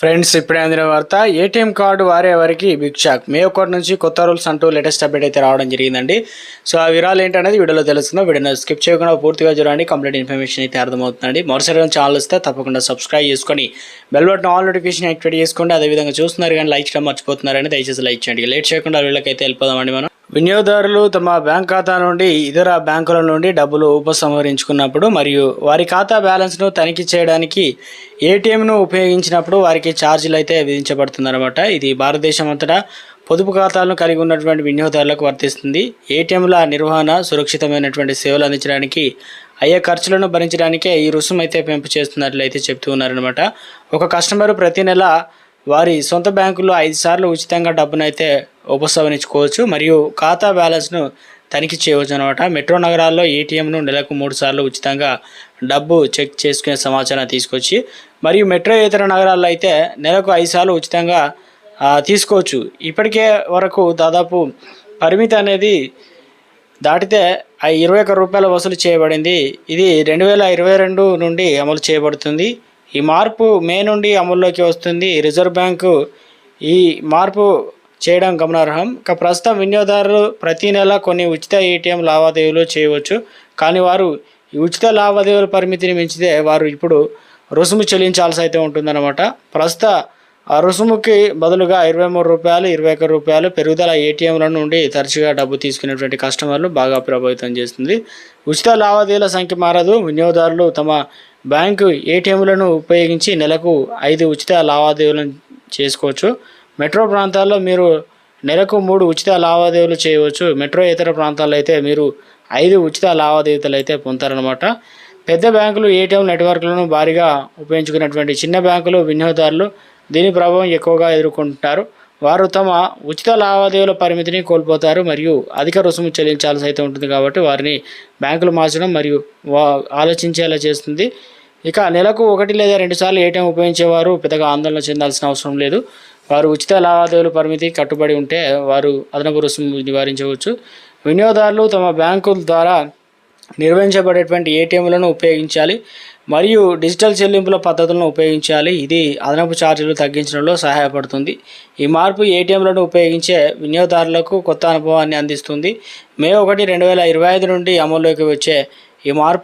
Friends, ఇప్పుడే అందిన వార్త. ఏటీఎం కార్డు వారే వారికి బిగ్ షాక్. మే 1 నుంచి కొత్త రూల్స్ అంటూ లేటెస్ట్ అప్డేట్ అయితే రావడం జరిగిందండి. సో ఆ వివరాలు ఏంటనేది వీడియోలో తెలుసుకుందాం. వీడియోని స్కిప్ చేయకుండా పూర్తిగా చూడండి. కంప్లీట్ ఇన్ఫర్మేషన్ అయితే అర్థమవుతుందండి. మరోసారి ఛానల్ వస్తే తప్పకుండా సబ్స్క్రైబ్ చేసుకొని bell button all notification activate చేసుకోండి. అదేవిధంగా చూస్తున్నారు కానీ లైక్ చేయడం మర్చిపోతున్నారని దయచేసి లైక్ చేయండి. లేట్ చేయకుండా వీళ్ళకైతే వెళ్ళిపోదామండి. మనం వినియోగదారులు తమ బ్యాంక్ ఖాతా నుండి ఇతర బ్యాంకుల నుండి డబ్బులు ఉపసంహరించుకున్నప్పుడు మరియు వారి ఖాతా బ్యాలెన్స్ను తనిఖీ చేయడానికి ఏటీఎంను ఉపయోగించినప్పుడు వారికి ఛార్జీలు అయితే విధించబడుతుందన్నమాట. ఇది భారతదేశం అంతటా పొదుపు ఖాతాలను కలిగి ఉన్నటువంటి వినియోగదారులకు వర్తిస్తుంది. ఏటీఎంల నిర్వహణ, సురక్షితమైనటువంటి సేవలు అందించడానికి అయ్యే ఖర్చులను భరించడానికే ఈ రుసుము అయితే పెంపు చేస్తున్నట్లయితే చెప్తూ ఉన్నారనమాట. ఒక కస్టమర్ ప్రతి నెల వారి సొంత బ్యాంకుల్లో 5 సార్లు ఉచితంగా డబ్బునైతే ఉపసంహరించుకోవచ్చు మరియు ఖాతా బ్యాలెన్స్ను తనిఖీ చేయవచ్చు అనమాట. మెట్రో నగరాల్లో ఏటీఎంను నెలకు 3 సార్లు ఉచితంగా డబ్బు చెక్ చేసుకునే సమాచారం తీసుకొచ్చి మరియు మెట్రో ఇతర నగరాల్లో అయితే నెలకు 5 సార్లు ఉచితంగా తీసుకోవచ్చు. ఇప్పటికే వరకు దాదాపు పరిమితి అనేది దాటితే 21 రూపాయల వసూలు చేయబడింది. ఇది 2022 నుండి అమలు చేయబడుతుంది. ఈ మార్పు మే నుండి అమల్లోకి వస్తుంది. రిజర్వ్ బ్యాంకు ఈ మార్పు చేయడం గమనార్హం. ప్రస్తుతం వినియోగదారులు ప్రతి నెల కొన్ని ఉచిత ఏటీఎం లావాదేవీలు చేయవచ్చు. కానీ వారు ఈ ఉచిత లావాదేవీల పరిమితిని మించితే వారు ఇప్పుడు రుసుము చెల్లించాల్సి అయితే ఉంటుందన్నమాట. ప్రస్తుత ఆ రుసుముకి బదులుగా 23 రూపాయలు, 21 రూపాయలు పెరుగుదల ఏటీఎంల నుండి తరచుగా డబ్బు తీసుకునేటువంటి కస్టమర్లు బాగా ప్రభావితం చేస్తుంది. ఉచిత లావాదేవీల సంఖ్య మారదు. వినియోగదారులు తమ బ్యాంకు ఏటీఎంలను ఉపయోగించి నెలకు 5 ఉచిత లావాదేవీలను చేసుకోవచ్చు. మెట్రో ప్రాంతాల్లో మీరు నెలకు 3 ఉచిత లావాదేవీలు చేయవచ్చు. మెట్రో ఇతర ప్రాంతాల్లో అయితే మీరు 5 ఉచిత లావాదేవీలు అయితే పొందుతారనమాట. పెద్ద బ్యాంకులు ఏటీఎం నెట్వర్క్లను భారీగా ఉపయోగించుకున్నటువంటి చిన్న బ్యాంకులు వినియోగదారులు దీని ప్రభావం ఎక్కువగా ఎదుర్కొంటున్నారు. వారు తమ ఉచిత లావాదేవీల పరిమితిని కోల్పోతారు మరియు అధిక రుసుము చెల్లించాల్సి అయితే ఉంటుంది. కాబట్టి వారిని బ్యాంకులు మార్చడం మరియు ఆలోచించేలా చేస్తుంది. ఇక నెలకు 1 లేదా 2 సార్లు ఏటీఎం ఉపయోగించేవారు పెద్దగా ఆందోళన చెందాల్సిన అవసరం లేదు. వారు ఉచిత లావాదేవీల పరిమితి కట్టుబడి ఉంటే వారు అదనపు రుసుము నివారించవచ్చు. వినియోగదారులు తమ బ్యాంకుల ద్వారా నిర్వహించబడేటువంటి ఏటీఎంలను ఉపయోగించాలి మరియు డిజిటల్ చెల్లింపుల పద్ధతులను ఉపయోగించాలి. ఇది అదనపు ఛార్జీలు తగ్గించడంలో సహాయపడుతుంది. ఈ మార్పు ఏటీఎంలను ఉపయోగించే వినియోగదారులకు కొత్త అనుభవాన్ని అందిస్తుంది. మే 1, 2025 నుండి అమల్లోకి వచ్చే ఈ మార్పు